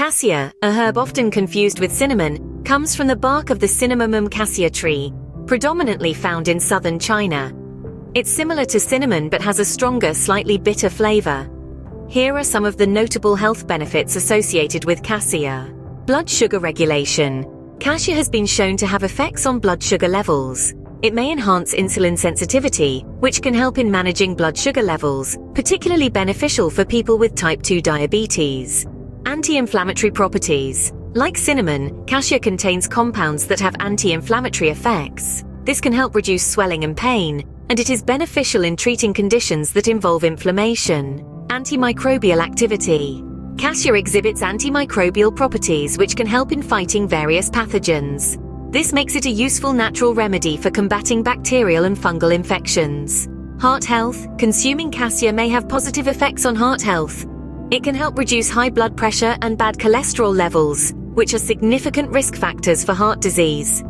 Cassia, a herb often confused with cinnamon, comes from the bark of the Cinnamomum cassia tree, predominantly found in southern China. It's similar to cinnamon but has a stronger, slightly bitter flavor. Here are some of the notable health benefits associated with cassia. Blood sugar regulation. Cassia has been shown to have effects on blood sugar levels. It may enhance insulin sensitivity, which can help in managing blood sugar levels, particularly beneficial for people with type 2 diabetes. Anti-inflammatory properties. Like cinnamon, cassia contains compounds that have anti-inflammatory effects. This can help reduce swelling and pain, and it is beneficial in treating conditions that involve inflammation. Antimicrobial activity. Cassia exhibits antimicrobial properties which can help in fighting various pathogens. This makes it a useful natural remedy for combating bacterial and fungal infections. Heart health. Consuming cassia may have positive effects on heart health. It can help reduce high blood pressure and bad cholesterol levels, which are significant risk factors for heart disease.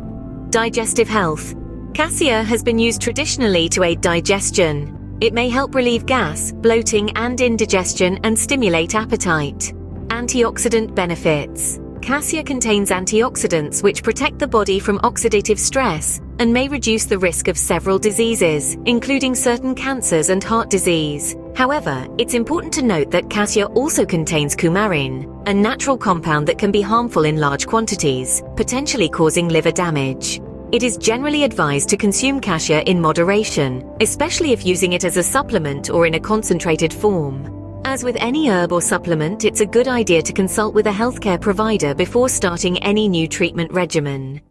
Digestive health. Cassia has been used traditionally to aid digestion. It may help relieve gas, bloating, and indigestion and stimulate appetite. Antioxidant benefits. Cassia contains antioxidants which protect the body from oxidative stress and may reduce the risk of several diseases, including certain cancers and heart disease. However, it's important to note that cassia also contains coumarin, a natural compound that can be harmful in large quantities, potentially causing liver damage. It is generally advised to consume cassia in moderation, especially if using it as a supplement or in a concentrated form. As with any herb or supplement, it's a good idea to consult with a healthcare provider before starting any new treatment regimen.